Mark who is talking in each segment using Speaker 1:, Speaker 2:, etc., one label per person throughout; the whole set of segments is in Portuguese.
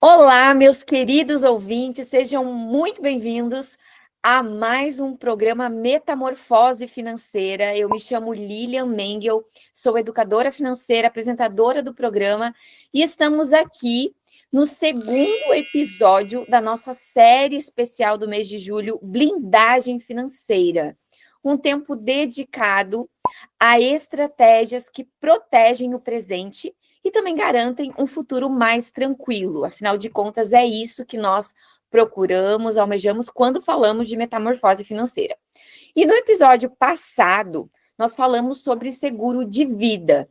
Speaker 1: Olá, meus queridos ouvintes, sejam muito bem-vindos a mais um programa Metamorfose Financeira. Eu me chamo Lilian Mengel, sou educadora financeira, apresentadora do programa e estamos aqui no segundo episódio da nossa série especial do mês de julho, Blindagem Financeira. Um tempo dedicado a estratégias que protegem o presente e também garantem um futuro mais tranquilo. Afinal de contas, é isso que nós procuramos, almejamos quando falamos de metamorfose financeira. E no episódio passado, nós falamos sobre seguro de vida.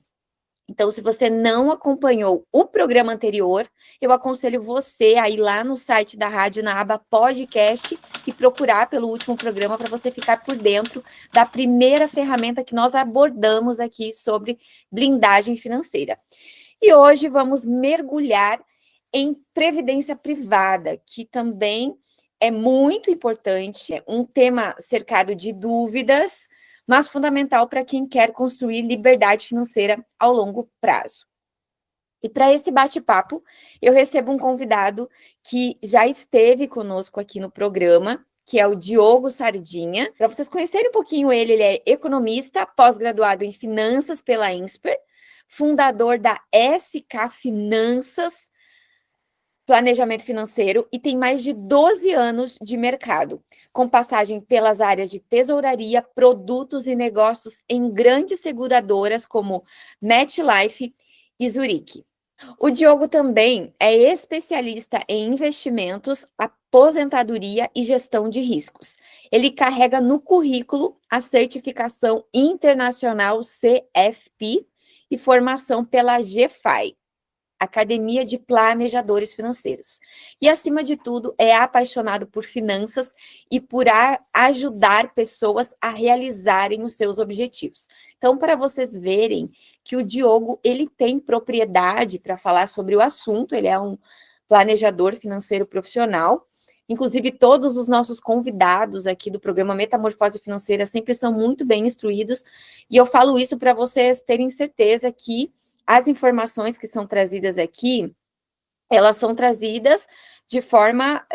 Speaker 1: Então, se você não acompanhou o programa anterior, eu aconselho você a ir lá no site da rádio, na aba podcast, e procurar pelo último programa para você ficar por dentro da primeira ferramenta que nós abordamos aqui sobre blindagem financeira. E hoje vamos mergulhar em previdência privada, que também é muito importante, é um tema cercado de dúvidas, mas fundamental para quem quer construir liberdade financeira ao longo prazo. E para esse bate-papo, eu recebo um convidado que já esteve conosco aqui no programa, que é o Diogo Sardinha. Para vocês conhecerem um pouquinho ele é economista, pós-graduado em finanças pela INSPER, fundador da SK Finanças, Planejamento Financeiro, e tem mais de 12 anos de mercado, com passagem pelas áreas de tesouraria, produtos e negócios em grandes seguradoras como MetLife e Zurich. O Diogo também é especialista em investimentos, aposentadoria e gestão de riscos. Ele carrega no currículo a certificação internacional CFP e formação pela GFI, Academia de Planejadores Financeiros. E, acima de tudo, é apaixonado por finanças e por ajudar pessoas a realizarem os seus objetivos. Então, para vocês verem que o Diogo, ele tem propriedade para falar sobre o assunto, ele é um planejador financeiro profissional. Inclusive, todos os nossos convidados aqui do programa Metamorfose Financeira sempre são muito bem instruídos, e eu falo isso para vocês terem certeza que as informações que são trazidas aqui, elas são trazidas de forma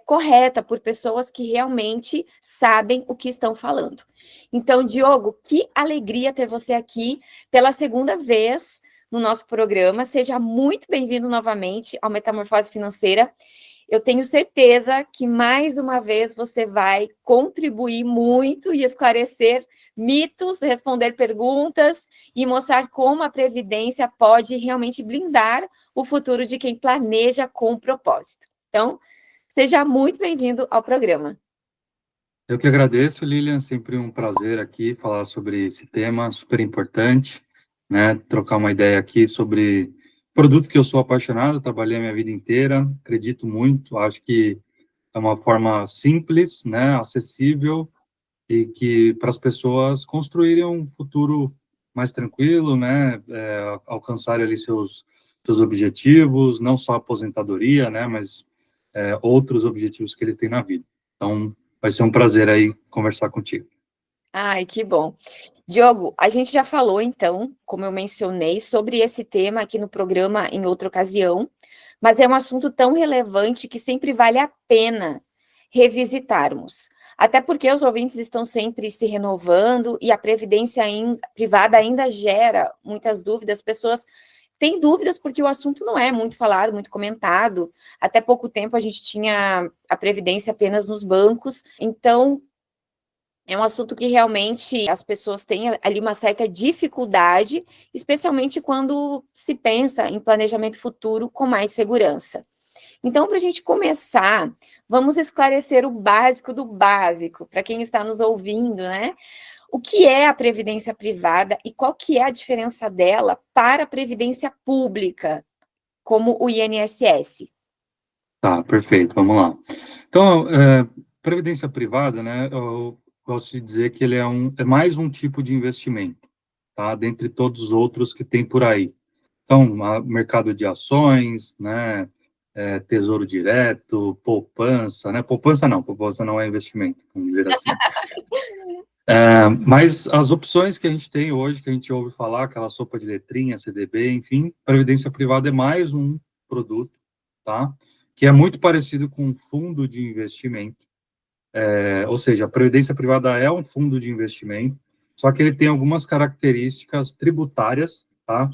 Speaker 1: correta, por pessoas que realmente sabem o que estão falando. Então, Diogo, que alegria ter você aqui pela segunda vez no nosso programa. Seja muito bem-vindo novamente ao Metamorfose Financeira. Eu tenho certeza que, mais uma vez, você vai contribuir muito e esclarecer mitos, responder perguntas e mostrar como a Previdência pode realmente blindar o futuro de quem planeja com propósito. Então, seja muito bem-vindo ao programa.
Speaker 2: Eu que agradeço, Lilian, sempre um prazer aqui falar sobre esse tema super importante, né? Trocar uma ideia aqui sobre produto que eu sou apaixonado, trabalhei a minha vida inteira, acredito muito, acho que é uma forma simples, né, acessível e que para as pessoas construírem um futuro mais tranquilo, né, alcançarem ali seus objetivos, não só a aposentadoria, né, mas outros objetivos que ele tem na vida. Então, vai ser um prazer aí conversar contigo.
Speaker 1: Ai, que bom. Diogo, a gente já falou, então, como eu mencionei, sobre esse tema aqui no programa em outra ocasião, mas é um assunto tão relevante que sempre vale a pena revisitarmos. Até porque os ouvintes estão sempre se renovando e a previdência privada ainda gera muitas dúvidas. As pessoas têm dúvidas porque o assunto não é muito falado, muito comentado. Até pouco tempo a gente tinha a previdência apenas nos bancos. Então, é um assunto que realmente as pessoas têm ali uma certa dificuldade, especialmente quando se pensa em planejamento futuro com mais segurança. Então, para a gente começar, vamos esclarecer o básico do básico, para quem está nos ouvindo, né? O que é a previdência privada e qual que é a diferença dela para a previdência pública, como o INSS?
Speaker 2: Tá, perfeito, vamos lá. Então, previdência privada, né, eu gosto de dizer que ele é mais um tipo de investimento, tá, dentre todos os outros que tem por aí. Então, mercado de ações, né, tesouro direto, poupança, né, poupança não é investimento, vamos dizer assim. Mas as opções que a gente tem hoje, que a gente ouve falar, aquela sopa de letrinha, CDB, enfim, previdência privada é mais um produto, tá? Que é muito parecido com um fundo de investimento. Ou seja, a previdência privada é um fundo de investimento, só que ele tem algumas características tributárias, tá?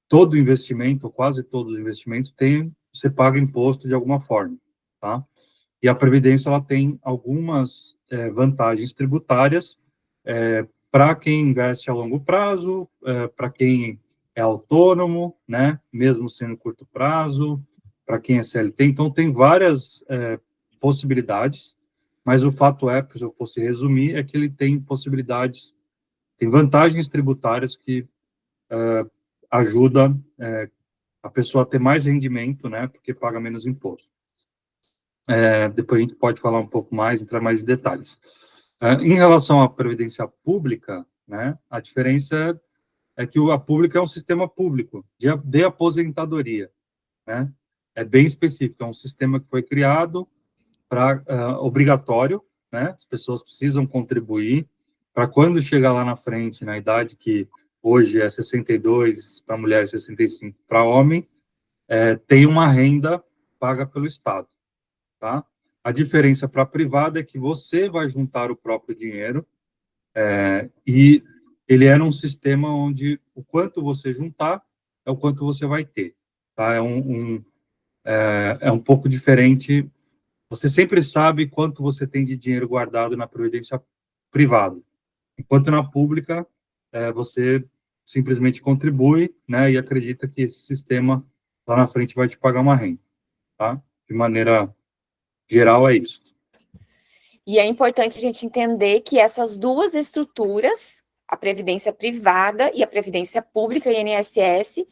Speaker 2: Todo investimento, ou quase todos os investimentos, você paga imposto de alguma forma, tá? E a previdência, ela tem algumas vantagens tributárias para quem investe a longo prazo, para quem é autônomo, né? Mesmo sendo curto prazo, para quem é CLT. Então, tem várias possibilidades, mas o fato é, se eu fosse resumir, é que ele tem possibilidades, tem vantagens tributárias que ajuda a pessoa a ter mais rendimento, né, porque paga menos imposto. Depois a gente pode falar um pouco mais, entrar mais em detalhes. Em relação à previdência pública, né, a diferença é que a pública é um sistema público de aposentadoria, né, é bem específico, é um sistema que foi criado para obrigatório, né? As pessoas precisam contribuir para quando chegar lá na frente, na idade que hoje é 62 para mulher, 65 para homem, tem uma renda paga pelo Estado, tá? A diferença para a privada é que você vai juntar o próprio dinheiro e ele era um sistema onde o quanto você juntar é o quanto você vai ter, tá? É um pouco diferente. Você sempre sabe quanto você tem de dinheiro guardado na previdência privada, enquanto na pública você simplesmente contribui, né, e acredita que esse sistema lá na frente vai te pagar uma renda, tá? De maneira geral é isso.
Speaker 1: E é importante a gente entender que essas duas estruturas, a previdência privada e a previdência pública, INSS,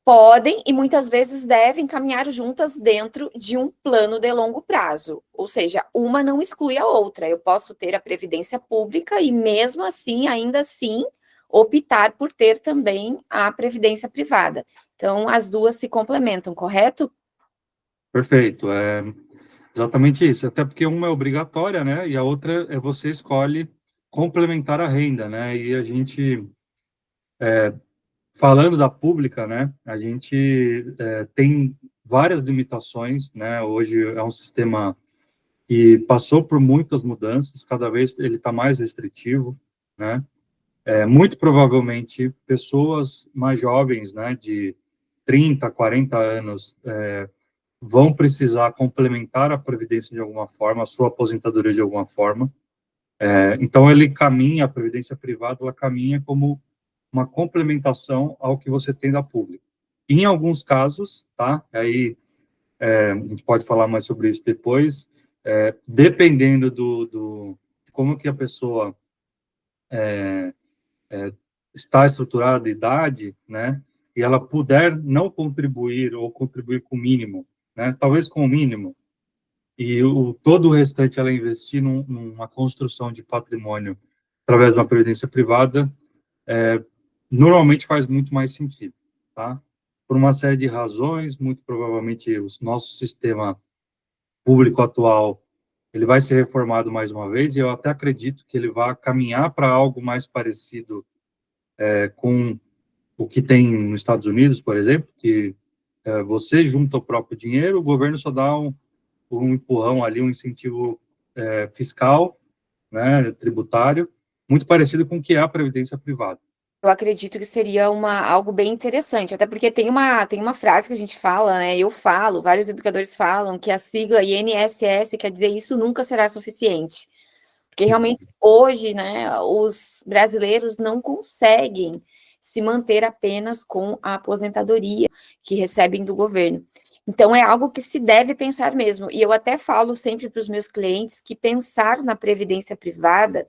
Speaker 1: podem e muitas vezes devem caminhar juntas dentro de um plano de longo prazo. Ou seja, uma não exclui a outra. Eu posso ter a previdência pública e, mesmo assim, ainda assim, optar por ter também a previdência privada. Então, as duas se complementam, correto?
Speaker 2: Perfeito, é exatamente isso. Até porque uma é obrigatória, né, e a outra é você escolhe complementar a renda, né, e a gente falando da pública, né, a gente tem várias limitações, né, hoje é um sistema que passou por muitas mudanças, cada vez ele está mais restritivo, né, muito provavelmente pessoas mais jovens, né, de 30, 40 anos, vão precisar complementar a previdência de alguma forma, a sua aposentadoria de alguma forma, então ele caminha, a previdência privada, ela caminha como uma complementação ao que você tem da pública. Em alguns casos, tá? Aí a gente pode falar mais sobre isso depois. Dependendo de como que a pessoa está estruturada, de idade, né? E ela puder não contribuir ou contribuir com o mínimo, né? Talvez com o mínimo. E todo o restante ela investir numa construção de patrimônio através de uma previdência privada, normalmente faz muito mais sentido, tá? Por uma série de razões, muito provavelmente o nosso sistema público atual, ele vai ser reformado mais uma vez, e eu até acredito que ele vai caminhar para algo mais parecido com o que tem nos Estados Unidos, por exemplo, que você junta o próprio dinheiro, o governo só dá um empurrão ali, um incentivo fiscal, né, tributário, muito parecido com o que é a previdência privada.
Speaker 1: Eu acredito que seria algo bem interessante, até porque tem uma frase que a gente fala, né? Eu falo, vários educadores falam que a sigla INSS quer dizer isso nunca será suficiente. Porque realmente hoje, né, os brasileiros não conseguem se manter apenas com a aposentadoria que recebem do governo. Então, é algo que se deve pensar mesmo. E eu até falo sempre para os meus clientes que pensar na previdência privada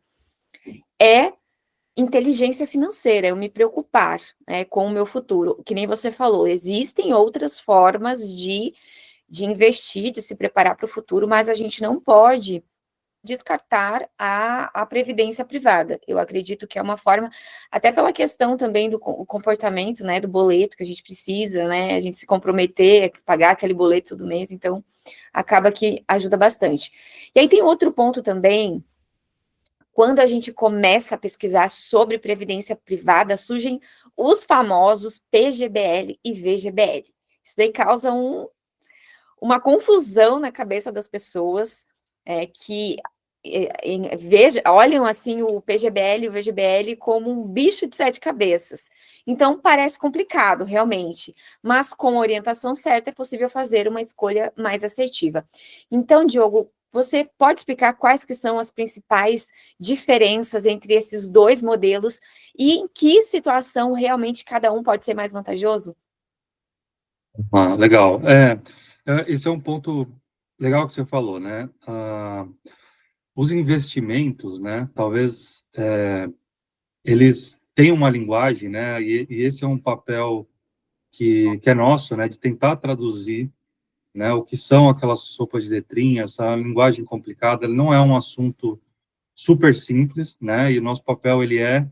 Speaker 1: é inteligência financeira, eu me preocupar, né, com o meu futuro. Que nem você falou, existem outras formas de investir, de se preparar para o futuro, mas a gente não pode descartar a previdência privada. Eu acredito que é uma forma, até pela questão também do comportamento, né, do boleto que a gente precisa, né, a gente se comprometer, pagar aquele boleto todo mês, então acaba que ajuda bastante. E aí tem outro ponto também, quando a gente começa a pesquisar sobre previdência privada, surgem os famosos PGBL e VGBL. Isso daí causa uma confusão na cabeça das pessoas que olham assim o PGBL e o VGBL como um bicho de 7 cabeças. Então, parece complicado, realmente, mas com a orientação certa é possível fazer uma escolha mais assertiva. Então, Diogo, você pode explicar quais que são as principais diferenças entre esses dois modelos e em que situação realmente cada um pode ser mais vantajoso?
Speaker 2: Legal. Esse é um ponto legal que você falou, né? Os investimentos, né? Talvez eles tenham uma linguagem, né? E esse é um papel que é nosso, né? De tentar traduzir, né? O que são aquelas sopas de letrinhas, essa linguagem complicada. Ele não é um assunto super simples, né? E o nosso papel ele é,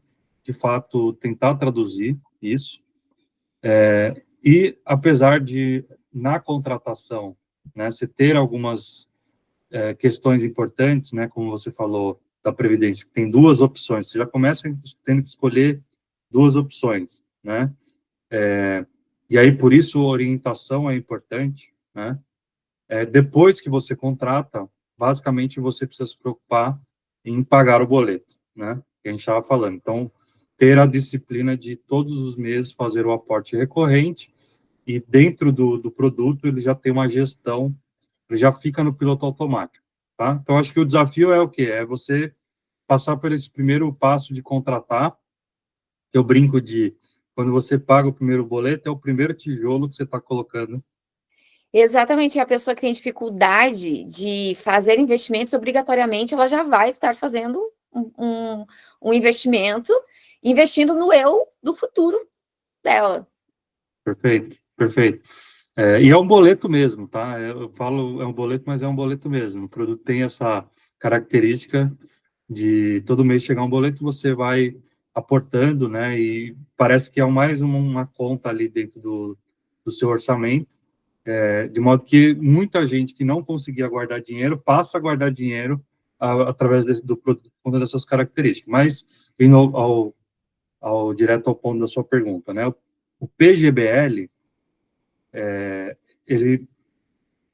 Speaker 2: de fato, tentar traduzir isso. E apesar de na contratação, né, você ter algumas questões importantes, né, como você falou da previdência, que tem duas opções, você já começa tendo que escolher duas opções, né? E aí por isso a orientação é importante, né? Depois que você contrata, basicamente você precisa se preocupar em pagar o boleto, né? Que a gente estava falando. Então, ter a disciplina de todos os meses fazer o aporte recorrente e dentro do produto ele já tem uma gestão, ele já fica no piloto automático, tá? Então, acho que o desafio é o quê? É você passar por esse primeiro passo de contratar. Eu brinco de, quando você paga o primeiro boleto, é o primeiro tijolo que você está colocando.
Speaker 1: Exatamente, a pessoa que tem dificuldade de fazer investimentos, obrigatoriamente ela já vai estar fazendo um investimento, investindo no eu do futuro dela.
Speaker 2: Perfeito, perfeito. E é um boleto mesmo, tá? Eu falo é um boleto, mas é um boleto mesmo. O produto tem essa característica de todo mês chegar um boleto, você vai aportando, né? E parece que é mais uma conta ali dentro do seu orçamento, de modo que muita gente que não conseguia guardar dinheiro passa a guardar dinheiro através do produto por conta dessas características. Mas, indo direto ao ponto da sua pergunta, né? O PGBL, ele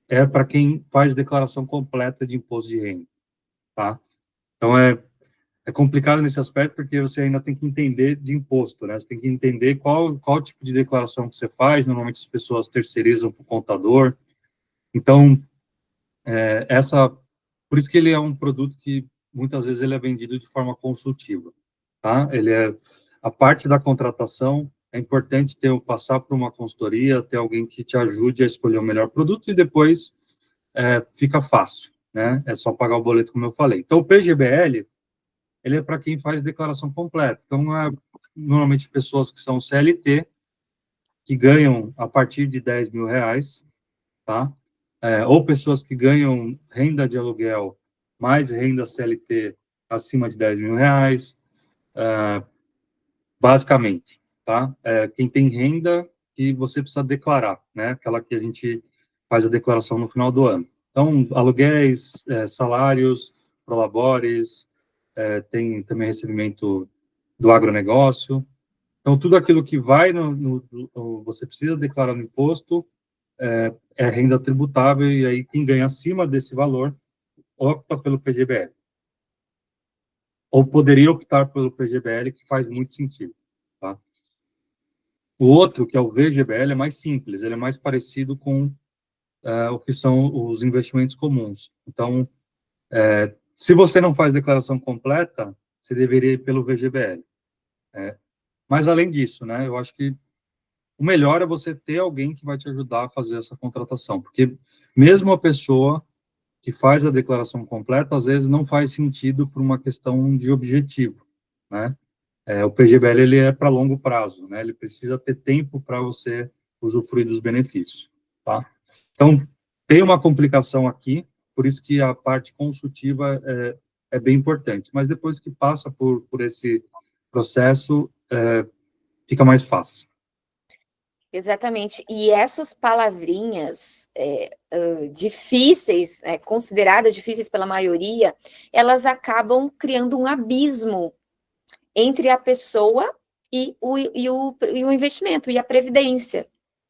Speaker 2: é para quem faz declaração completa de imposto de renda, tá? Então, é complicado nesse aspecto, porque você ainda tem que entender de imposto, né? Você tem que entender qual tipo de declaração que você faz. Normalmente as pessoas terceirizam para o contador. Então, por isso que ele é um produto que muitas vezes ele é vendido de forma consultiva, tá? A parte da contratação, é importante passar por uma consultoria, ter alguém que te ajude a escolher o melhor produto e depois fica fácil, né? É só pagar o boleto, como eu falei. Então, o PGBL, ele é para quem faz declaração completa. Então, normalmente pessoas que são CLT, que ganham a partir de 10 mil reais, tá? Ou pessoas que ganham renda de aluguel mais renda CLT acima de 10 mil reais, basicamente, tá? Quem tem renda que você precisa declarar, né? Aquela que a gente faz a declaração no final do ano. Então, aluguéis, salários, prolabores, tem também recebimento do agronegócio. Então, tudo aquilo que vai você precisa declarar no imposto é renda tributável, e aí quem ganha acima desse valor opta pelo PGBL. Ou poderia optar pelo PGBL, que faz muito sentido, tá? O outro, que é o VGBL, é mais simples, ele é mais parecido com o que são os investimentos comuns. Então, se você não faz declaração completa, você deveria ir pelo VGBL. Mas, além disso, né, eu acho que o melhor é você ter alguém que vai te ajudar a fazer essa contratação, porque mesmo a pessoa que faz a declaração completa, às vezes não faz sentido por uma questão de objetivo, né? O PGBL, ele é para longo prazo, né? Ele precisa ter tempo para você usufruir dos benefícios, tá? Então, tem uma complicação aqui, por isso que a parte consultiva é bem importante, mas depois que passa por esse processo, fica mais fácil.
Speaker 1: Exatamente. E essas palavrinhas difíceis, consideradas difíceis pela maioria, elas acabam criando um abismo entre a pessoa e o investimento, e a previdência.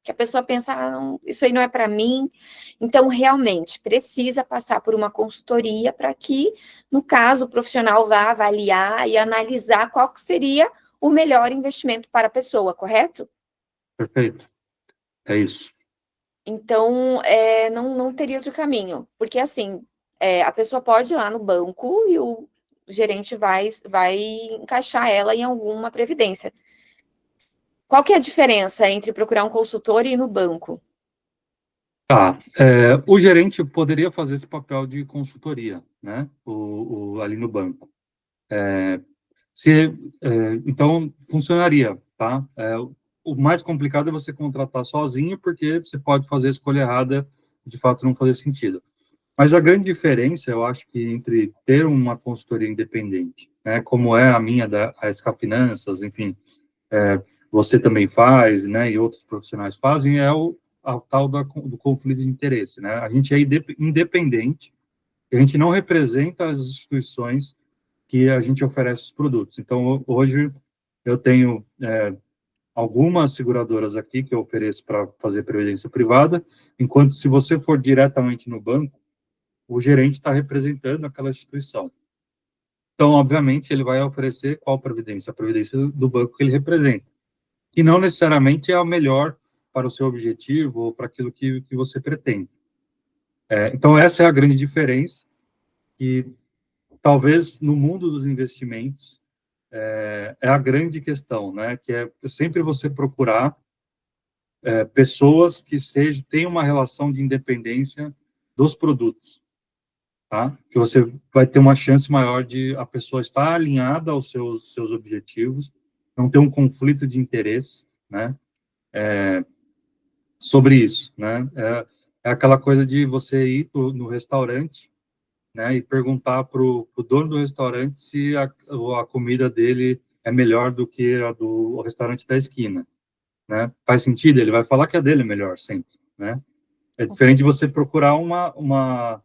Speaker 1: que a pessoa pensa, não, isso aí não é para mim. Então, realmente, precisa passar por uma consultoria para que, no caso, o profissional vá avaliar e analisar qual que seria o melhor investimento para a pessoa, correto?
Speaker 2: Perfeito. É isso.
Speaker 1: Então, não teria outro caminho, porque assim, a pessoa pode ir lá no banco e o gerente vai encaixar ela em alguma previdência. Qual que é a diferença entre procurar um consultor e ir no banco?
Speaker 2: Tá. O gerente poderia fazer esse papel de consultoria, né? Ali no banco. Se, então, funcionaria, tá? O mais complicado é você contratar sozinho, porque você pode fazer a escolha errada, de fato não fazer sentido. Mas a grande diferença, eu acho que entre ter uma consultoria independente, né, como é a minha da ASK Finanças, enfim, você também faz, né, e outros profissionais fazem, é a tal do conflito de interesse, né? A gente é independente, a gente não representa as instituições que a gente oferece os produtos. Então, hoje, eu tenho algumas seguradoras aqui que eu ofereço para fazer previdência privada, enquanto se você for diretamente no banco, o gerente está representando aquela instituição. Então, obviamente, ele vai oferecer qual previdência? A previdência do banco que ele representa, que não necessariamente é a melhor para o seu objetivo ou para aquilo que você pretende. Então, essa é a grande diferença, e talvez no mundo dos investimentos é a grande questão, né? Que é sempre você procurar pessoas que tenham uma relação de independência dos produtos, tá? Que você vai ter uma chance maior de a pessoa estar alinhada aos seus objetivos, não ter um conflito de interesse, né? Sobre isso, né? É aquela coisa de você ir no restaurante, né, e perguntar para o dono do restaurante se a comida dele é melhor do que a do restaurante da esquina, né? Faz sentido? Ele vai falar que a dele é melhor sempre, né? É diferente de você procurar uma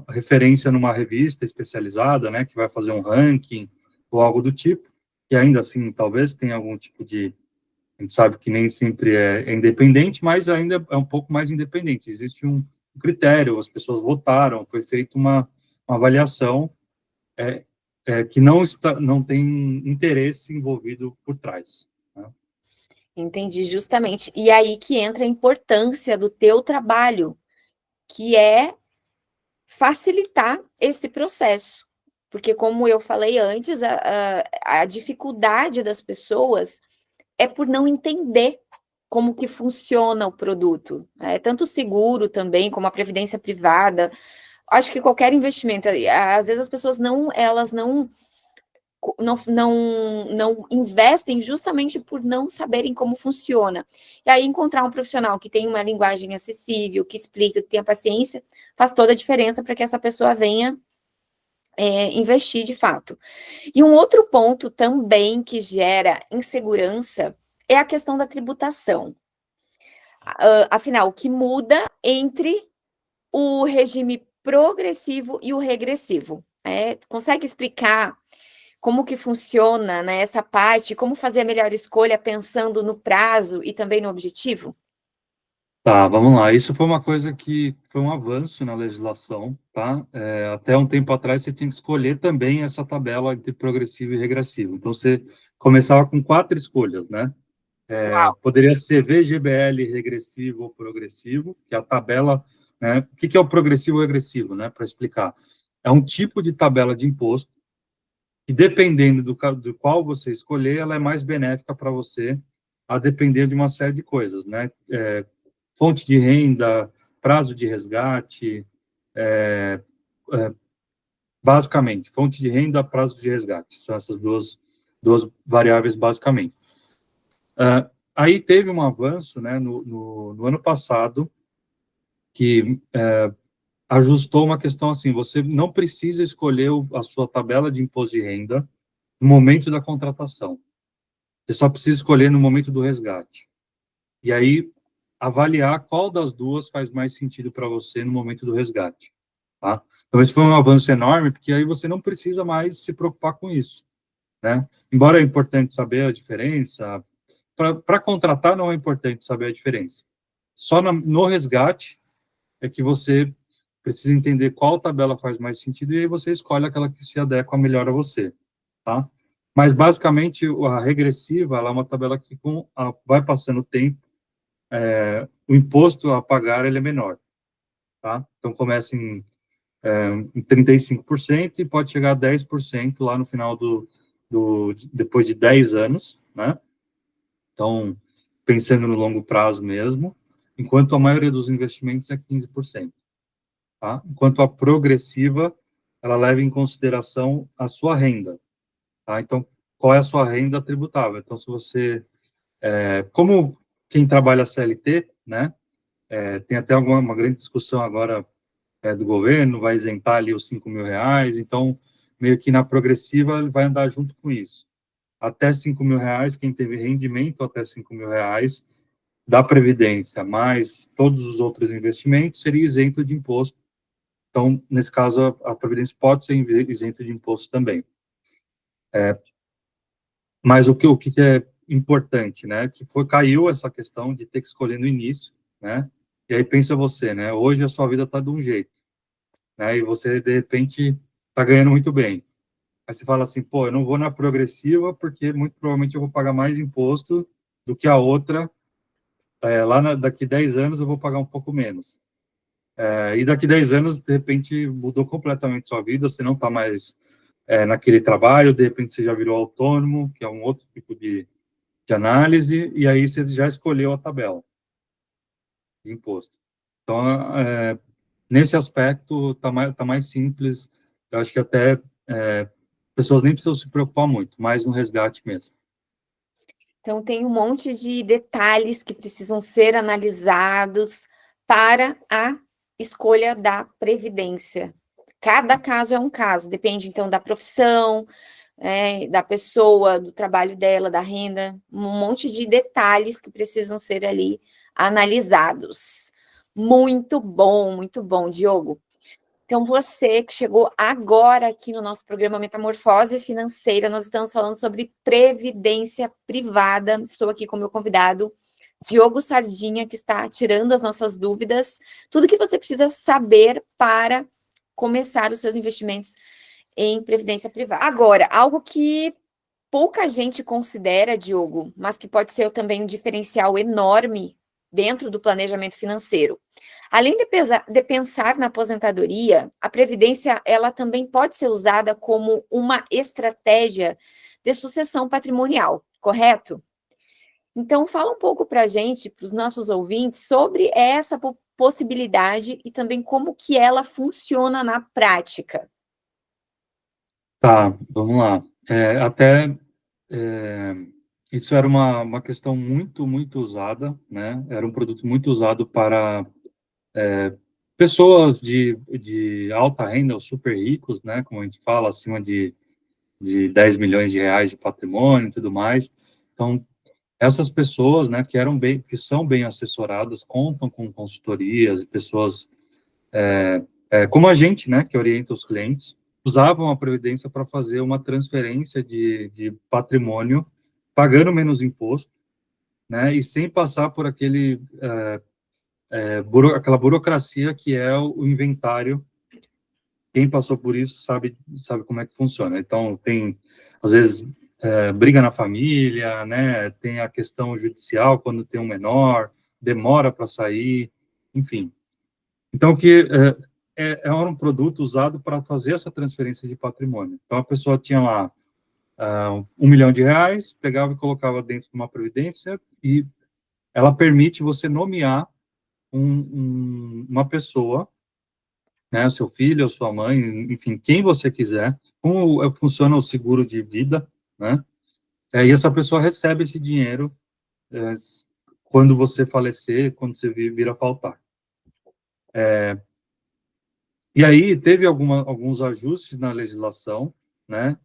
Speaker 2: referência numa revista especializada, né, que vai fazer um ranking ou algo do tipo, que ainda assim talvez tenha algum tipo de, a gente sabe que nem sempre é independente, mas ainda é um pouco mais independente. Existe um critério, as pessoas votaram, foi feita uma avaliação que não tem interesse envolvido por trás, né?
Speaker 1: Entendi, justamente. E aí que entra a importância do teu trabalho, que é facilitar esse processo. Porque, como eu falei antes, a dificuldade das pessoas é por não entender como que funciona o produto. Tanto o seguro também, como a previdência privada. Acho que qualquer investimento, às vezes as pessoas elas não investem justamente por não saberem como funciona. E aí encontrar um profissional que tem uma linguagem acessível, que explica, que tenha paciência, faz toda a diferença para que essa pessoa venha investir de fato. E um outro ponto também que gera insegurança é a questão da tributação. Afinal, o que muda entre o regime progressivo e o regressivo? Consegue explicar como que funciona, né, essa parte, como fazer a melhor escolha pensando no prazo e também no objetivo?
Speaker 2: Tá, vamos lá. Isso foi uma coisa que foi um avanço na legislação, tá? Até um tempo atrás você tinha que escolher também essa tabela entre progressivo e regressivo. Então você começava com 4 escolhas, né?
Speaker 1: Uau.
Speaker 2: Poderia ser VGBL regressivo ou progressivo, que é a tabela, né? O que é o progressivo ou regressivo, né? Para explicar. É um tipo de tabela de imposto que, dependendo do qual você escolher, ela é mais benéfica para você, a depender de uma série de coisas, né? Fonte de renda, prazo de resgate, basicamente, fonte de renda, prazo de resgate, são essas duas variáveis, basicamente. Aí teve um avanço, né, no ano passado, que ajustou uma questão assim, você não precisa escolher a sua tabela de imposto de renda no momento da contratação, você só precisa escolher no momento do resgate. E aí, avaliar qual das duas faz mais sentido para você no momento do resgate, tá? Então, esse foi um avanço enorme, porque aí você não precisa mais se preocupar com isso, né? Embora é importante saber a diferença, para contratar não é importante saber a diferença. Só no resgate é que você precisa entender qual tabela faz mais sentido e aí você escolhe aquela que se adequa melhor a você, tá? Mas, basicamente, a regressiva ela é uma tabela que, vai passando o tempo, o imposto a pagar ele é menor, tá? Então, começa em 35% e pode chegar a 10% lá no final depois de 10 anos, né? Então, pensando no longo prazo mesmo, enquanto a maioria dos investimentos é 15%, tá? Enquanto a progressiva, ela leva em consideração a sua renda, tá? Então, qual é a sua renda tributável? Então, se você, como quem trabalha CLT, né, tem até uma grande discussão agora do governo, vai isentar ali os R$ 5.000, então, meio que na progressiva, ele vai andar junto com isso. Até R$ 5.000, quem teve rendimento até R$ 5.000 da Previdência, mais todos os outros investimentos, seria isento de imposto. Então, nesse caso, a Previdência pode ser isenta de imposto também. Mas o que é importante, né, que caiu essa questão de ter que escolher no início, né, e aí pensa você, né, hoje a sua vida está de um jeito, né, e você, de repente, está ganhando muito bem. Aí você fala assim, pô, eu não vou na progressiva porque muito provavelmente eu vou pagar mais imposto do que a outra, daqui 10 anos eu vou pagar um pouco menos. E daqui 10 anos, de repente, mudou completamente sua vida, você não está mais naquele trabalho, de repente você já virou autônomo, que é um outro tipo de análise, e aí você já escolheu a tabela de imposto. Então, nesse aspecto, tá mais simples, eu acho que até pessoas nem precisam se preocupar muito, mais no resgate mesmo.
Speaker 1: Então, tem um monte de detalhes que precisam ser analisados para a escolha da previdência. Cada caso é um caso, depende, então, da profissão, da pessoa, do trabalho dela, da renda, um monte de detalhes que precisam ser ali analisados. Muito bom, Diogo. Então, você que chegou agora aqui no nosso programa Metamorfose Financeira, nós estamos falando sobre previdência privada. Estou aqui com o meu convidado, Diogo Sardinha, que está tirando as nossas dúvidas. Tudo que você precisa saber para começar os seus investimentos em previdência privada. Agora, algo que pouca gente considera, Diogo, mas que pode ser também um diferencial enorme dentro do planejamento financeiro. Além de pensar na aposentadoria, a previdência ela também pode ser usada como uma estratégia de sucessão patrimonial, correto? Então, fala um pouco para a gente, para os nossos ouvintes, sobre essa possibilidade e também como que ela funciona na prática.
Speaker 2: Tá, vamos lá. Isso era uma questão muito, muito usada, né? Era um produto muito usado para pessoas de alta renda, os super ricos, né? Como a gente fala, acima de 10 milhões de reais de patrimônio e tudo mais. Então, essas pessoas, né, que são bem assessoradas, contam com consultorias e pessoas como a gente, né, que orienta os clientes, usavam a Previdência para fazer uma transferência de patrimônio, pagando menos imposto, né, e sem passar por aquela burocracia que é o inventário. Quem passou por isso sabe como é que funciona. Então, tem, às vezes, briga na família, né, tem a questão judicial quando tem um menor, demora para sair, enfim. Então, era um produto usado para fazer essa transferência de patrimônio. Então, a pessoa tinha lá R$ 1 milhão, pegava e colocava dentro de uma previdência e ela permite você nomear uma pessoa, né, seu filho ou sua mãe, enfim, quem você quiser, como funciona o seguro de vida, né, e essa pessoa recebe esse dinheiro quando você falecer, quando você vir a faltar. E aí teve alguns ajustes na legislação, né,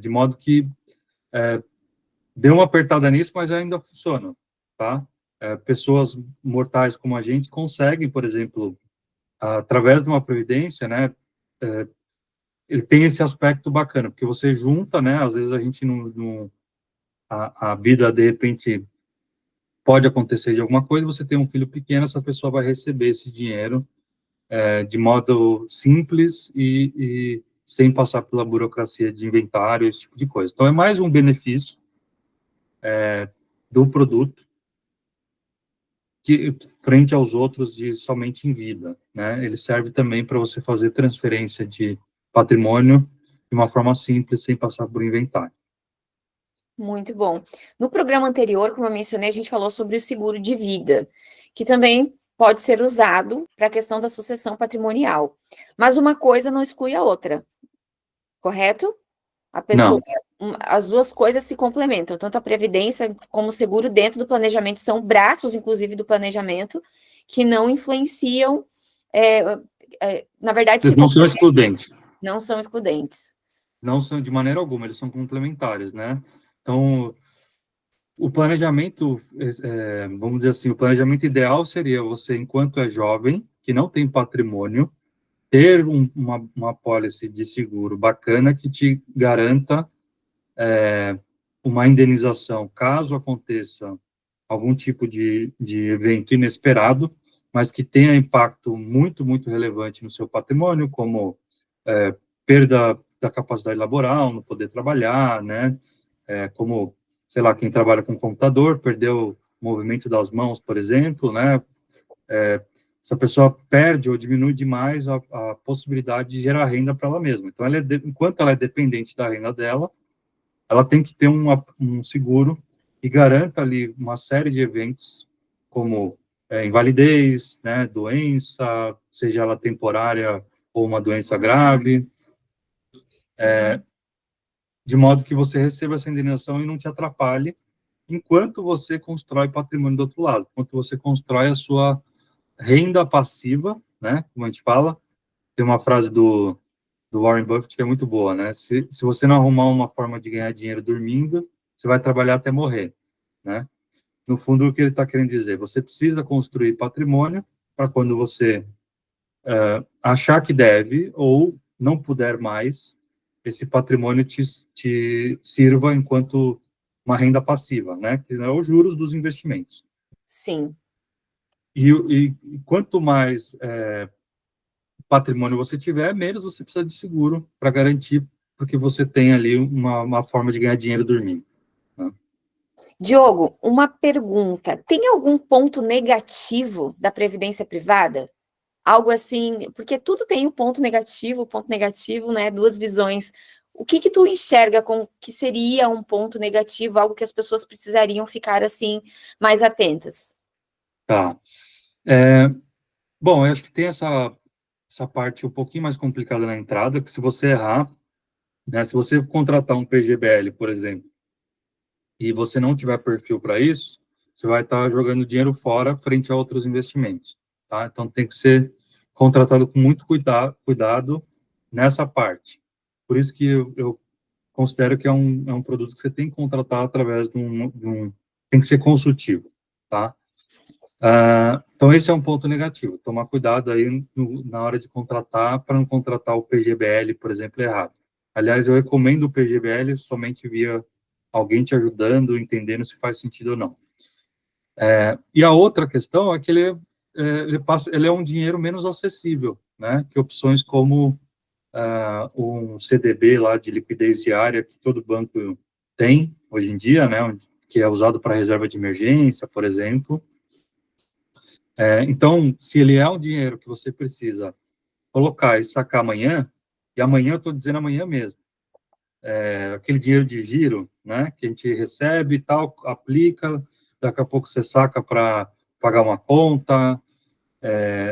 Speaker 2: de modo que deu uma apertada nisso, mas ainda funciona, tá? Pessoas mortais como a gente conseguem, por exemplo, através de uma previdência, né, ele tem esse aspecto bacana, porque você junta, né, às vezes a gente a vida, de repente, pode acontecer de alguma coisa, você tem um filho pequeno, essa pessoa vai receber esse dinheiro de modo simples e sem passar pela burocracia de inventário, esse tipo de coisa. Então, é mais um benefício do produto que, frente aos outros de somente em vida, né? Ele serve também para você fazer transferência de patrimônio de uma forma simples, sem passar por inventário.
Speaker 1: Muito bom. No programa anterior, como eu mencionei, a gente falou sobre o seguro de vida, que também pode ser usado para a questão da sucessão patrimonial. Mas uma coisa não exclui a outra, correto? A pessoa,
Speaker 2: Não,
Speaker 1: as duas coisas se complementam, tanto a previdência como o seguro dentro do planejamento são braços, inclusive, do planejamento, que não influenciam, é, na verdade,
Speaker 2: eles
Speaker 1: se
Speaker 2: não são
Speaker 1: complementam,
Speaker 2: excludentes.
Speaker 1: não são excludentes.
Speaker 2: Não são de maneira alguma, eles são complementares, né? Então, o planejamento, vamos dizer assim, o planejamento ideal seria você, enquanto é jovem, que não tem patrimônio, ter uma pólice de seguro bacana que te garanta uma indenização caso aconteça algum tipo de evento inesperado, mas que tenha impacto muito, muito relevante no seu patrimônio, como perda da capacidade laboral, não poder trabalhar, né? Como, sei lá, quem trabalha com computador, perdeu o movimento das mãos, por exemplo, né? Essa pessoa perde ou diminui demais a possibilidade de gerar renda para ela mesma. Então, enquanto ela é dependente da renda dela, ela tem que ter um seguro que garanta ali uma série de eventos, como invalidez, né, doença, seja ela temporária ou uma doença grave, de modo que você receba essa indenização e não te atrapalhe enquanto você constrói patrimônio do outro lado, enquanto você constrói a sua renda passiva, né, como a gente fala. Tem uma frase do Warren Buffett que é muito boa, né? Se você não arrumar uma forma de ganhar dinheiro dormindo, você vai trabalhar até morrer, né? No fundo, o que ele está querendo dizer? Você precisa construir patrimônio para quando você achar que deve ou não puder mais, esse patrimônio te sirva enquanto uma renda passiva, né? Que é os juros dos investimentos.
Speaker 1: Sim.
Speaker 2: E quanto mais patrimônio você tiver, menos você precisa de seguro para garantir, porque você tem ali uma forma de ganhar dinheiro dormindo, né?
Speaker 1: Diogo, uma pergunta. Tem algum ponto negativo da previdência privada? Algo assim, porque tudo tem um ponto negativo, né? Duas visões. O que que tu enxerga com que seria um ponto negativo, algo que as pessoas precisariam ficar assim mais atentas?
Speaker 2: Tá. Bom, eu acho que tem essa parte um pouquinho mais complicada na entrada, que se você errar, né, se você contratar um PGBL, por exemplo, e você não tiver perfil para isso, você vai estar jogando dinheiro fora frente a outros investimentos, tá? Então tem que ser contratado com muito cuidado nessa parte. Por isso que eu considero que é um produto que você tem que contratar através tem que ser consultivo, tá? Então, esse é um ponto negativo. Tomar cuidado aí na hora de contratar, para não contratar o PGBL, por exemplo, errado. Aliás, eu recomendo o PGBL somente via alguém te ajudando, entendendo se faz sentido ou não. E a outra questão é que ele é um dinheiro menos acessível, né? Que opções como um CDB lá de liquidez diária, que todo banco tem hoje em dia, né? Que é usado para reserva de emergência, por exemplo. Então, se ele é um dinheiro que você precisa colocar e sacar amanhã, e amanhã eu estou dizendo amanhã mesmo, aquele dinheiro de giro, né, que a gente recebe e tal, aplica, daqui a pouco você saca para pagar uma conta,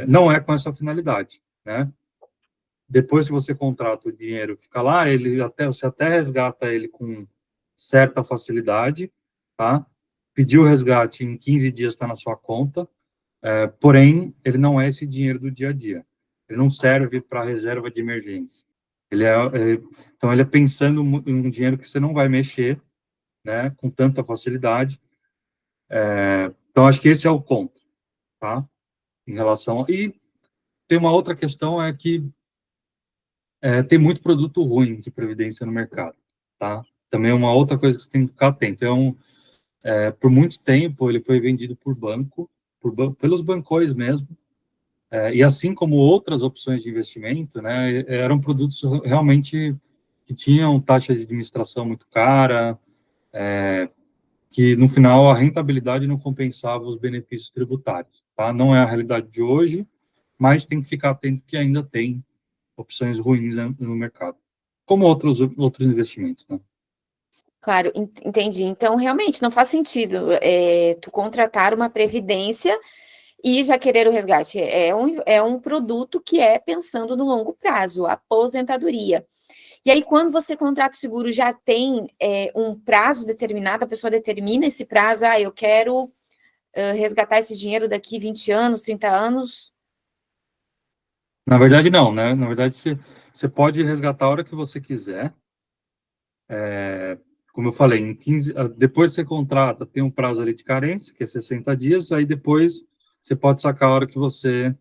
Speaker 2: não é com essa finalidade, né? Depois que você contrata o dinheiro, fica lá, você até resgata ele com certa facilidade, tá? Pediu o resgate, em 15 dias está na sua conta. Porém, ele não é esse dinheiro do dia a dia. Ele não serve para reserva de emergência. Então, ele é pensando em um dinheiro que você não vai mexer, né, com tanta facilidade. Então, acho que esse é o ponto, tá? Em relação. E tem uma outra questão, é que tem muito produto ruim de previdência no mercado, tá? Também é uma outra coisa que você tem que ficar atento. por muito tempo, ele foi vendido por banco, pelos bancões mesmo, e assim como outras opções de investimento, né, eram produtos realmente que tinham taxa de administração muito cara, que no final a rentabilidade não compensava os benefícios tributários, tá? Não é a realidade de hoje, mas tem que ficar atento que ainda tem opções ruins, né, no mercado, como outros investimentos, né?
Speaker 1: Claro, entendi. Então, realmente, não faz sentido tu contratar uma previdência e já querer o resgate. É um produto que é pensando no longo prazo, aposentadoria. E aí, quando você contrata o seguro, já tem um prazo determinado, a pessoa determina esse prazo, eu quero resgatar esse dinheiro daqui 20 anos, 30 anos.
Speaker 2: Na verdade, não, né? Na verdade, você pode resgatar a hora que você quiser. Como eu falei, depois você contrata, tem um prazo ali de carência, que é 60 dias, aí depois você pode sacar a hora que você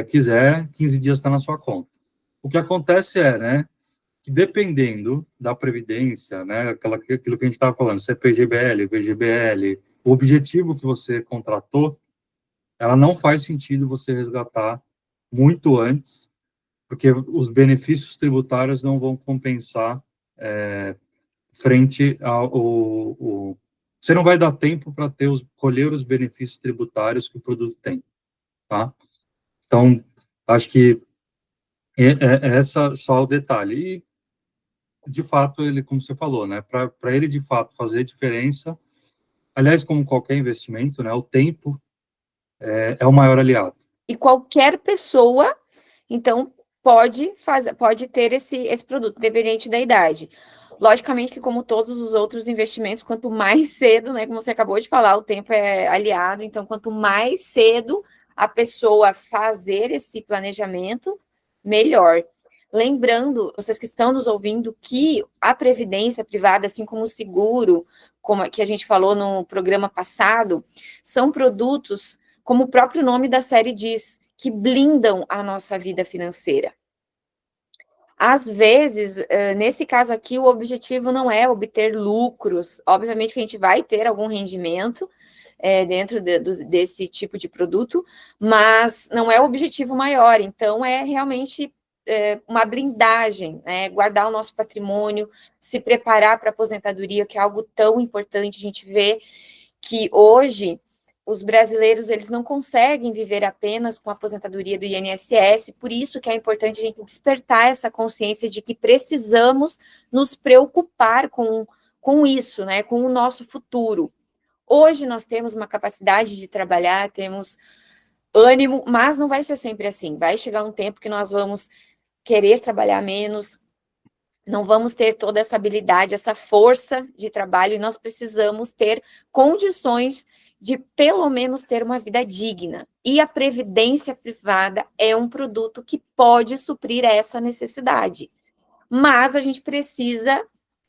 Speaker 2: quiser, 15 dias está na sua conta. O que acontece né, que dependendo da previdência, né, aquilo que a gente estava falando, se é PGBL, VGBL, o objetivo que você contratou, ela não faz sentido você resgatar muito antes, porque os benefícios tributários não vão compensar frente você não vai dar tempo para colher os benefícios tributários que o produto tem, tá? Então, acho que é essa só o detalhe. E, de fato, ele, como você falou, né, para ele, de fato, fazer diferença, aliás, como qualquer investimento, né, o tempo é o maior aliado.
Speaker 1: E qualquer pessoa, então, pode ter esse produto, independente da idade. Logicamente que, como todos os outros investimentos, quanto mais cedo, né, como você acabou de falar, o tempo é aliado, então, quanto mais cedo a pessoa fazer esse planejamento, melhor. Lembrando, vocês que estão nos ouvindo, que a previdência privada, assim como o seguro, como que a gente falou no programa passado, são produtos, como o próprio nome da série diz, que blindam a nossa vida financeira. Às vezes, nesse caso aqui, o objetivo não é obter lucros. Obviamente que a gente vai ter algum rendimento dentro desse tipo de produto, mas não é o objetivo maior. Então, é realmente uma blindagem, né? Guardar o nosso patrimônio, se preparar para a aposentadoria, que é algo tão importante. A gente vê que hoje os brasileiros eles não conseguem viver apenas com a aposentadoria do INSS, por isso que é importante a gente despertar essa consciência de que precisamos nos preocupar com isso, né, com o nosso futuro. Hoje nós temos uma capacidade de trabalhar, temos ânimo, mas não vai ser sempre assim. Vai chegar um tempo que nós vamos querer trabalhar menos, não vamos ter toda essa habilidade, essa força de trabalho, e nós precisamos ter condições de, pelo menos, ter uma vida digna. E a previdência privada é um produto que pode suprir essa necessidade. Mas a gente precisa,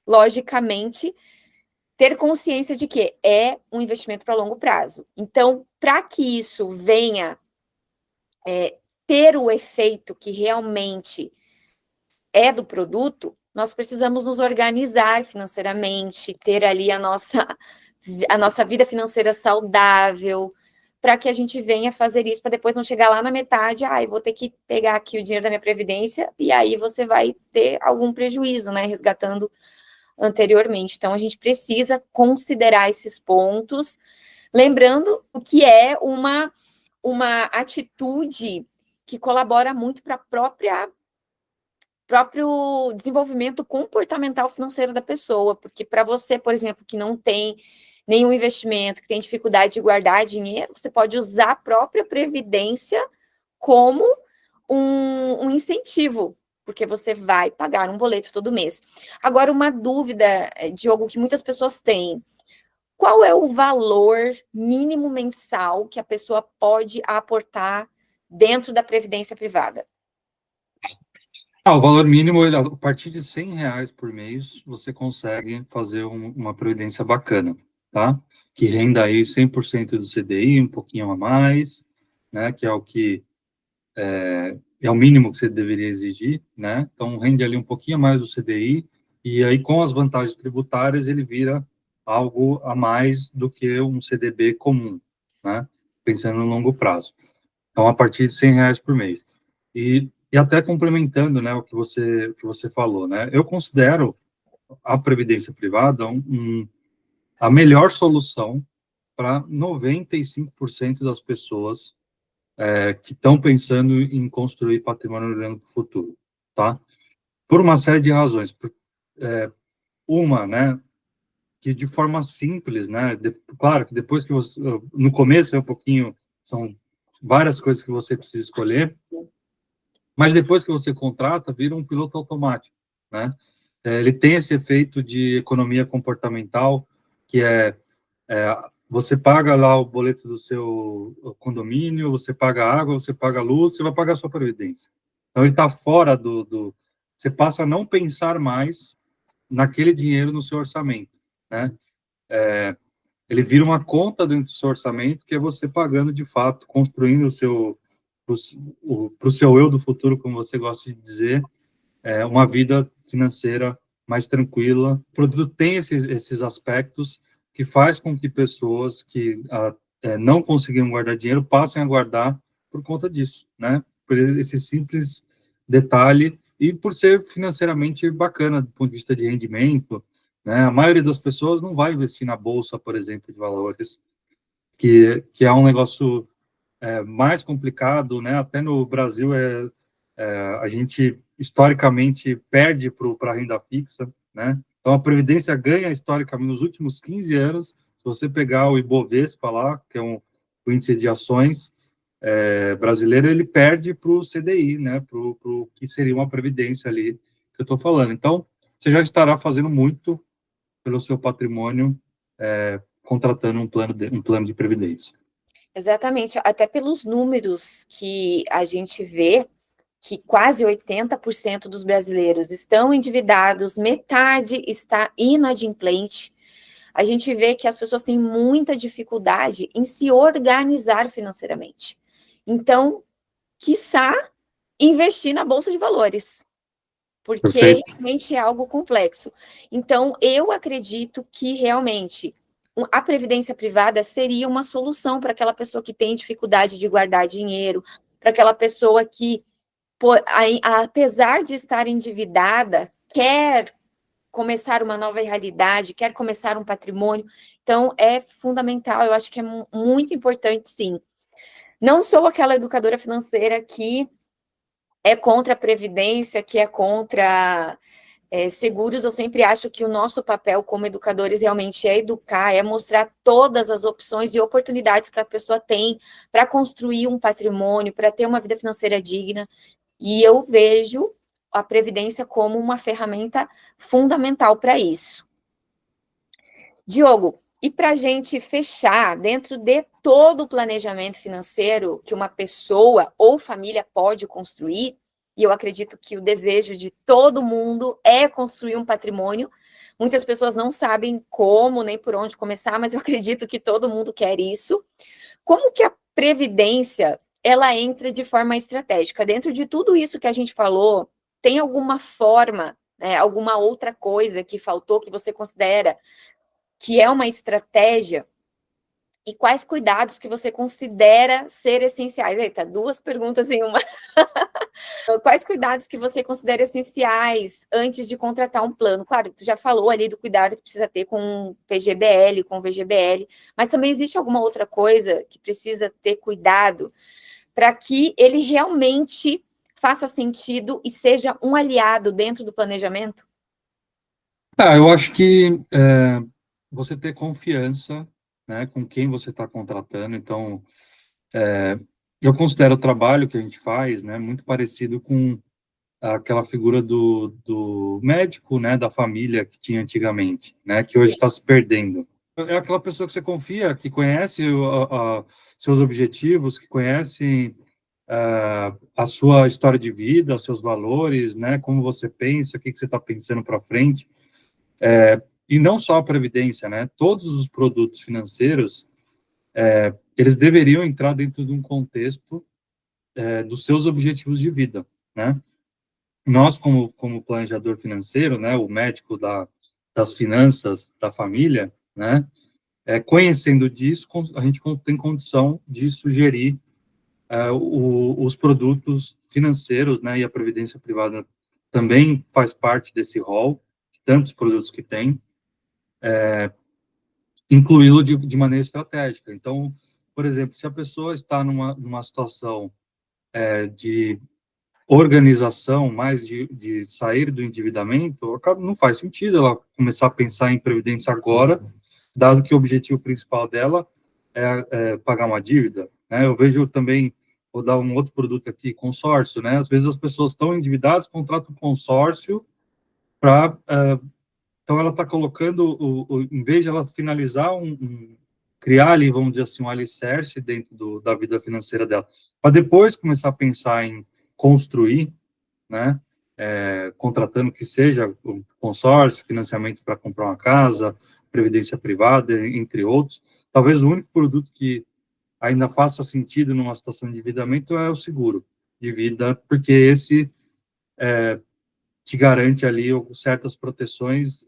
Speaker 1: logicamente, ter consciência de que é um investimento para longo prazo. Então, para que isso venha ter o efeito que realmente é do produto, nós precisamos nos organizar financeiramente, ter ali a nossa vida financeira saudável, para que a gente venha fazer isso, para depois não chegar lá na metade, eu vou ter que pegar aqui o dinheiro da minha previdência, e aí você vai ter algum prejuízo, né, resgatando anteriormente. Então, a gente precisa considerar esses pontos, lembrando o que é uma atitude que colabora muito para a próprio desenvolvimento comportamental financeiro da pessoa, porque para você, por exemplo, que não tem nenhum investimento, que tem dificuldade de guardar dinheiro, você pode usar a própria previdência como um incentivo, porque você vai pagar um boleto todo mês. Agora, uma dúvida, Diogo, que muitas pessoas têm: qual é o valor mínimo mensal que a pessoa pode aportar dentro da previdência privada?
Speaker 2: O valor mínimo, a partir de R$ 100 por mês, você consegue fazer uma previdência bacana, tá? Que renda aí 100% do CDI, um pouquinho a mais, né? Que é o que é o mínimo que você deveria exigir, né? Então, rende ali um pouquinho a mais do CDI, e aí, com as vantagens tributárias, ele vira algo a mais do que um CDB comum, né? Pensando no longo prazo. Então, a partir de R$ 100 por mês. E até complementando, né, o que você falou, né? Eu considero a previdência privada a melhor solução para 95% das pessoas que estão pensando em construir patrimônio olhando para o futuro, tá? Por uma série de razões. Uma, né, que de forma simples, né, claro que depois que você, no começo é um pouquinho, são várias coisas que você precisa escolher, mas depois que você contrata, vira um piloto automático, né? Ele tem esse efeito de economia comportamental, que você paga lá o boleto do seu condomínio, você paga a água, você paga a luz, você vai pagar a sua previdência. Então, ele está fora Você passa a não pensar mais naquele dinheiro no seu orçamento, né? Ele vira uma conta dentro do seu orçamento, que é você pagando de fato, construindo para o seu eu do futuro, como você gosta de dizer, uma vida financeira mais tranquila. O produto tem esses aspectos que faz com que pessoas que não conseguiram guardar dinheiro passem a guardar por conta disso, né? Por esse simples detalhe e por ser financeiramente bacana do ponto de vista de rendimento, né? A maioria das pessoas não vai investir na bolsa, por exemplo, de valores, que é um negócio mais complicado, né? Até no Brasil a gente historicamente perde para a renda fixa, né? Então a previdência ganha historicamente nos últimos 15 anos. Se você pegar o Ibovespa lá, que é o índice de ações brasileiro, ele perde para o CDI, né? Para o que seria uma previdência ali que eu estou falando. Então você já estará fazendo muito pelo seu patrimônio contratando um plano de previdência.
Speaker 1: Exatamente, até pelos números que a gente vê, que quase 80% dos brasileiros estão endividados, metade está inadimplente. A gente vê que as pessoas têm muita dificuldade em se organizar financeiramente. Então, quiçá investir na bolsa de valores, porque
Speaker 2: Perfeito.
Speaker 1: realmente é algo complexo. Então, eu acredito que realmente a previdência privada seria uma solução para aquela pessoa que tem dificuldade de guardar dinheiro, para aquela pessoa que, apesar de estar endividada, quer começar uma nova realidade, quer começar um patrimônio. Então, é fundamental, eu acho que é muito importante, sim. Não sou aquela educadora financeira que é contra a previdência, que é contra seguros. Eu sempre acho que o nosso papel como educadores realmente é educar, é mostrar todas as opções e oportunidades que a pessoa tem para construir um patrimônio, para ter uma vida financeira digna. E eu vejo a previdência como uma ferramenta fundamental para isso. Diogo, e para a gente fechar, dentro de todo o planejamento financeiro que uma pessoa ou família pode construir, e eu acredito que o desejo de todo mundo é construir um patrimônio. Muitas pessoas não sabem como nem por onde começar, mas eu acredito que todo mundo quer isso. Como que a previdência ela entra de forma estratégica? Dentro de tudo isso que a gente falou, tem alguma forma, alguma outra coisa que faltou que você considera que é uma estratégia? E quais cuidados que você considera ser essenciais? Eita, duas perguntas em uma. Quais cuidados que você considera essenciais antes de contratar um plano? Claro, tu já falou ali do cuidado que precisa ter com o PGBL, com o VGBL, mas também existe alguma outra coisa que precisa ter cuidado para que ele realmente faça sentido e seja um aliado dentro do planejamento?
Speaker 2: Eu acho que você ter confiança, né, com quem você está contratando. Então, eu considero o trabalho que a gente faz, né, muito parecido com aquela figura do médico, né, da família que tinha antigamente, né, que hoje está se perdendo. É aquela pessoa que você confia, que conhece seus objetivos, que conhece a sua história de vida, os seus valores, né, como você pensa, o que você está pensando para frente. E não só a previdência, né, todos os produtos financeiros, eles deveriam entrar dentro de um contexto dos seus objetivos de vida, né? Nós, como planejador financeiro, né, o médico das finanças da família, né? Conhecendo disso, a gente tem condição de sugerir os produtos financeiros, né? E a previdência privada também faz parte desse rol, tantos produtos que tem, incluí-lo de maneira estratégica. Então, por exemplo, se a pessoa está numa situação de organização, mais de sair do endividamento, não faz sentido ela começar a pensar em previdência agora, dado que o objetivo principal dela é pagar uma dívida, né? Eu vejo também, vou dar um outro produto aqui, consórcio, né? Às vezes as pessoas estão endividadas, contratam um consórcio para então, ela está colocando, em vez de ela finalizar, criar ali, vamos dizer assim, um alicerce dentro da vida financeira dela, para depois começar a pensar em construir, né, contratando que seja um consórcio, financiamento para comprar uma casa, previdência privada, entre outros. Talvez o único produto que ainda faça sentido numa situação de endividamento é o seguro de vida, porque esse te garante ali certas proteções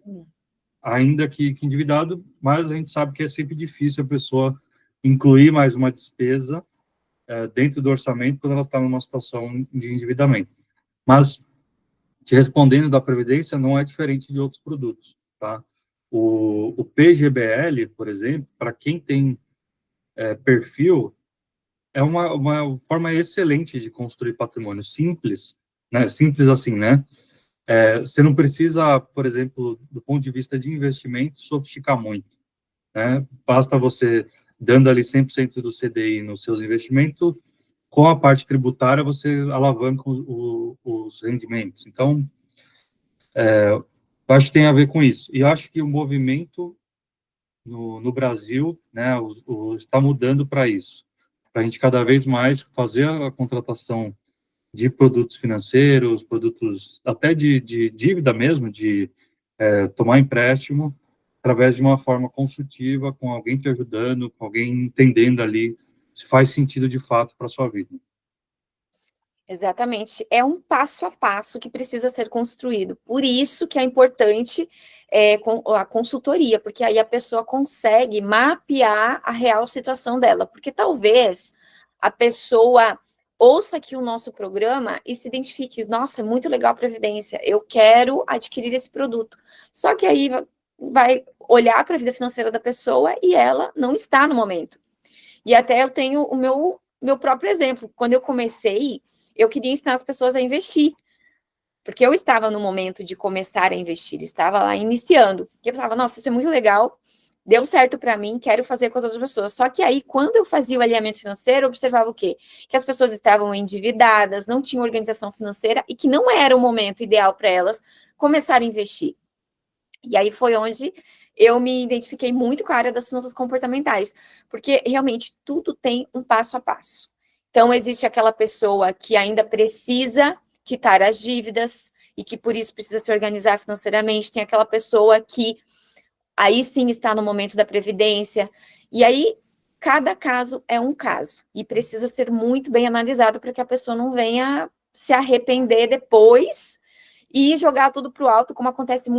Speaker 2: ainda que endividado, mas a gente sabe que é sempre difícil a pessoa incluir mais uma despesa dentro do orçamento quando ela está numa situação de endividamento. Mas, te respondendo da Previdência, não é diferente de outros produtos, tá? O PGBL, por exemplo, para quem tem perfil, é uma forma excelente de construir patrimônio, simples, né? Simples assim, né? Você não precisa, por exemplo, do ponto de vista de investimento, sofisticar muito, né? Basta você, dando ali 100% do CDI nos seus investimentos, com a parte tributária você alavanca os rendimentos. Então, eu acho que tem a ver com isso. E acho que o movimento no Brasil, né, está mudando para isso, para a gente cada vez mais fazer a contratação de produtos financeiros, produtos até de dívida mesmo, de tomar empréstimo, através de uma forma consultiva, com alguém te ajudando, com alguém entendendo ali se faz sentido de fato para a sua vida.
Speaker 1: Exatamente, é um passo a passo que precisa ser construído. Por isso que é importante a consultoria, porque aí a pessoa consegue mapear a real situação dela. Porque talvez a pessoa ouça aqui o nosso programa e se identifique, nossa, é muito legal a Previdência, eu quero adquirir esse produto. Só que aí vai olhar para a vida financeira da pessoa e ela não está no momento. E até eu tenho o meu próprio exemplo. Quando eu comecei, eu queria ensinar as pessoas a investir, porque eu estava no momento de começar a investir, estava lá iniciando. E eu falava, nossa, isso é muito legal, deu certo para mim, quero fazer com as outras pessoas. Só que aí, quando eu fazia o alinhamento financeiro, eu observava o quê? Que as pessoas estavam endividadas, não tinham organização financeira e que não era o momento ideal para elas começar a investir. E aí foi onde eu me identifiquei muito com a área das finanças comportamentais, porque realmente tudo tem um passo a passo. Então, existe aquela pessoa que ainda precisa quitar as dívidas e que por isso precisa se organizar financeiramente, tem aquela pessoa que aí sim está no momento da previdência, e aí cada caso é um caso e precisa ser muito bem analisado para que a pessoa não venha se arrepender depois e jogar tudo para o alto, como acontece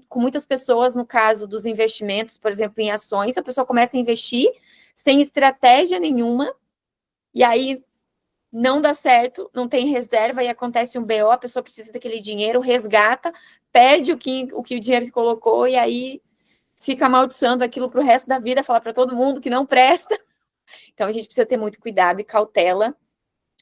Speaker 1: com muitas pessoas no caso dos investimentos, por exemplo, em ações, a pessoa começa a investir sem estratégia nenhuma, e aí não dá certo, não tem reserva, e acontece um BO, a pessoa precisa daquele dinheiro, resgata, perde o dinheiro que colocou, e aí fica amaldiçoando aquilo para o resto da vida, fala para todo mundo que não presta. Então, a gente precisa ter muito cuidado e cautela,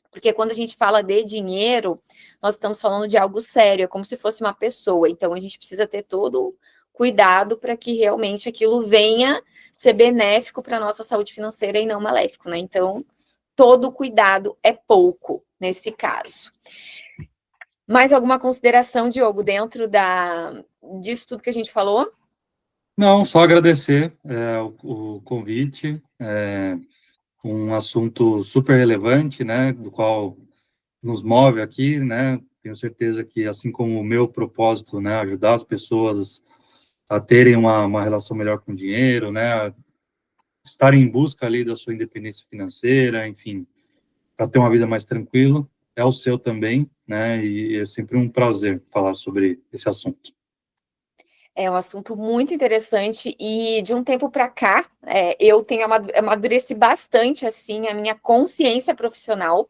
Speaker 1: porque quando a gente fala de dinheiro, nós estamos falando de algo sério, é como se fosse uma pessoa. Então, a gente precisa ter todo cuidado para que realmente aquilo venha ser benéfico para a nossa saúde financeira e não maléfico, né? Então, todo cuidado é pouco nesse caso. Mais alguma consideração, Diogo, dentro disso tudo que a gente falou?
Speaker 2: Não, só agradecer o convite, um assunto super relevante, né, do qual nos move aqui, né, tenho certeza que, assim como o meu propósito, né, ajudar as pessoas a terem uma relação melhor com o dinheiro, né, estarem em busca ali da sua independência financeira, enfim, para ter uma vida mais tranquila, é o seu também, né, e é sempre um prazer falar sobre esse assunto.
Speaker 1: É um assunto muito interessante e de um tempo para cá, eu tenho amadureci bastante, assim, a minha consciência profissional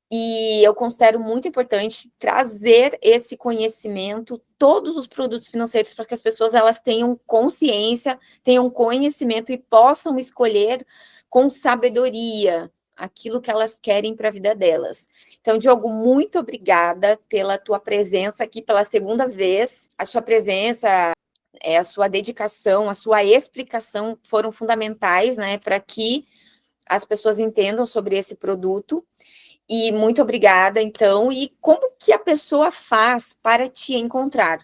Speaker 1: e eu considero muito importante trazer esse conhecimento, todos os produtos financeiros, para que as pessoas elas tenham consciência, tenham conhecimento e possam escolher com sabedoria aquilo que elas querem para a vida delas. Então, Diogo, muito obrigada pela tua presença aqui pela segunda vez. A sua presença, a sua dedicação, a sua explicação foram fundamentais, né, para que as pessoas entendam sobre esse produto. E muito obrigada, então. E como que a pessoa faz para te encontrar?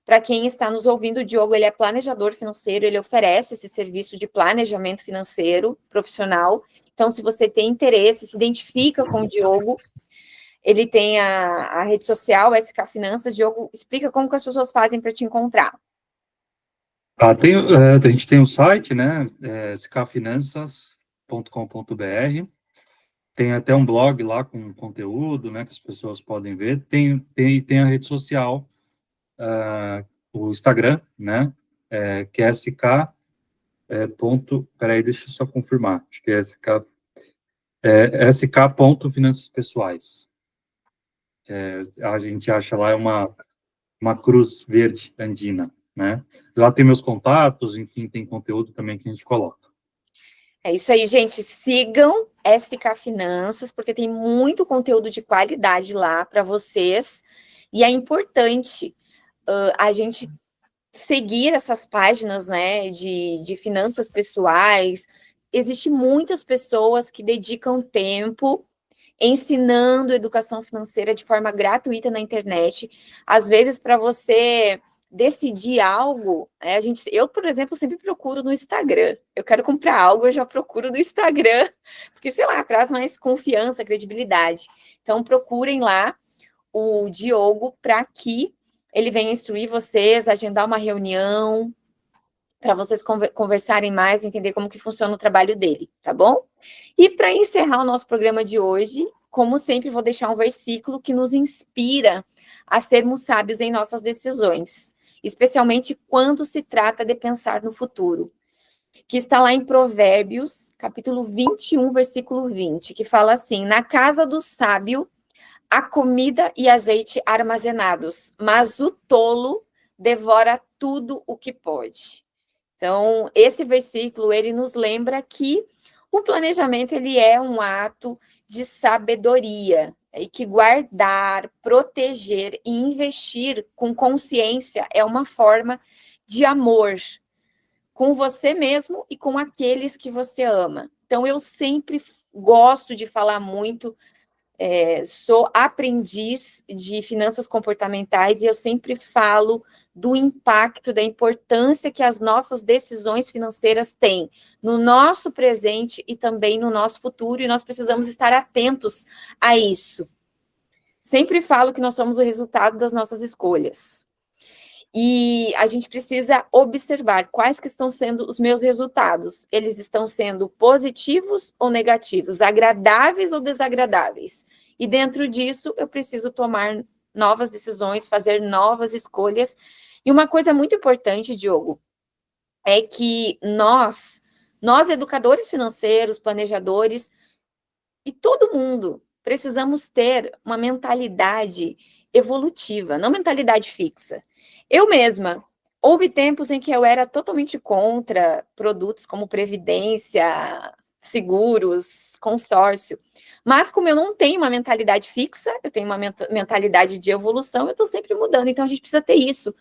Speaker 1: Para quem está nos ouvindo, o Diogo, ele é planejador financeiro, ele oferece esse serviço de planejamento financeiro profissional. Então, se você tem interesse, se identifica com o Diogo, ele tem a rede social, SK Finanças. Diogo, explica como que as pessoas fazem para te encontrar.
Speaker 2: A gente tem um site, né, skfinanças.com.br, tem até um blog lá com conteúdo, né, que as pessoas podem ver, tem a rede social, o Instagram, né, que é SK, peraí, deixa eu só confirmar, acho que é SK.finanças pessoais. A gente acha lá uma cruz verde andina, né? Lá tem meus contatos, enfim, tem conteúdo também que a gente coloca.
Speaker 1: É isso aí, gente. Sigam SK Finanças, porque tem muito conteúdo de qualidade lá para vocês. E é importante a gente seguir essas páginas, né, de finanças pessoais. Existem muitas pessoas que dedicam tempo ensinando educação financeira de forma gratuita na internet. Às vezes, para você decidir algo, eu, por exemplo, sempre procuro no Instagram. Eu quero comprar algo, eu já procuro no Instagram, porque, sei lá, traz mais confiança, credibilidade. Então, procurem lá o Diogo para que ele venha instruir vocês, agendar uma reunião, para vocês conversarem mais, entender como que funciona o trabalho dele, tá bom? E para encerrar o nosso programa de hoje, como sempre, vou deixar um versículo que nos inspira a sermos sábios em nossas decisões, especialmente quando se trata de pensar no futuro, que está lá em Provérbios, capítulo 21, versículo 20, que fala assim: na casa do sábio há comida e azeite armazenados, mas o tolo devora tudo o que pode. Então, esse versículo, ele nos lembra que o planejamento, ele é um ato de sabedoria, e que guardar, proteger e investir com consciência é uma forma de amor com você mesmo e com aqueles que você ama. Então, eu sempre gosto de falar muito, sou aprendiz de finanças comportamentais e eu sempre falo do impacto, da importância que as nossas decisões financeiras têm no nosso presente e também no nosso futuro, e nós precisamos estar atentos a isso. Sempre falo que nós somos o resultado das nossas escolhas. E a gente precisa observar quais que estão sendo os meus resultados. Eles estão sendo positivos ou negativos, agradáveis ou desagradáveis. E dentro disso, eu preciso tomar novas decisões, fazer novas escolhas. E uma coisa muito importante, Diogo, é que nós educadores financeiros, planejadores, e todo mundo, precisamos ter uma mentalidade evolutiva, não mentalidade fixa. Eu mesma, houve tempos em que eu era totalmente contra produtos como previdência, seguros, consórcio. Mas como eu não tenho uma mentalidade fixa, eu tenho uma mentalidade de evolução, eu estou sempre mudando. Então a gente precisa ter isso.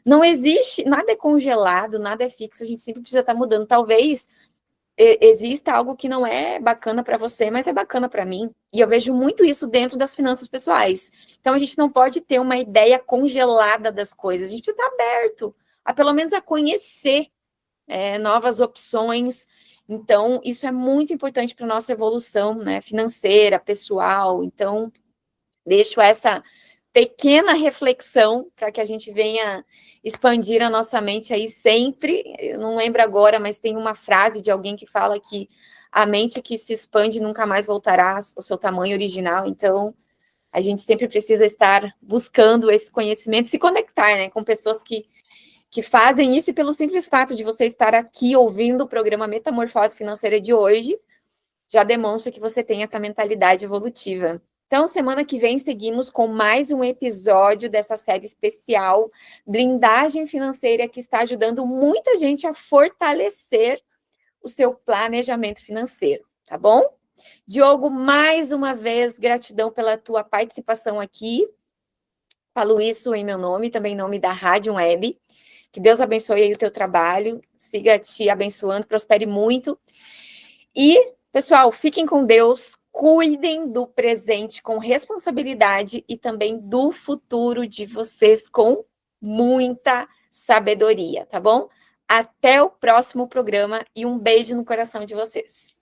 Speaker 1: Não existe, nada é congelado, nada é fixo, a gente sempre precisa estar mudando. Talvez exista algo que não é bacana para você, mas é bacana para mim. E eu vejo muito isso dentro das finanças pessoais. Então, a gente não pode ter uma ideia congelada das coisas. A gente precisa estar aberto a, pelo menos, a conhecer novas opções. Então, isso é muito importante para a nossa evolução, né, financeira, pessoal. Então, deixo essa pequena reflexão para que a gente venha expandir a nossa mente aí sempre. Eu não lembro agora, mas tem uma frase de alguém que fala que a mente que se expande nunca mais voltará ao seu tamanho original. Então, a gente sempre precisa estar buscando esse conhecimento, se conectar, né, com pessoas que que fazem isso, e pelo simples fato de você estar aqui ouvindo o programa Metamorfose Financeira de hoje, já demonstra que você tem essa mentalidade evolutiva. Então, semana que vem, seguimos com mais um episódio dessa série especial, Blindagem Financeira, que está ajudando muita gente a fortalecer o seu planejamento financeiro, tá bom? Diogo, mais uma vez, gratidão pela tua participação aqui. Falo isso em meu nome, também em nome da Rádio Web. Que Deus abençoe aí o teu trabalho, siga te abençoando, prospere muito. E, pessoal, fiquem com Deus, cuidem do presente com responsabilidade e também do futuro de vocês com muita sabedoria, tá bom? Até o próximo programa e um beijo no coração de vocês.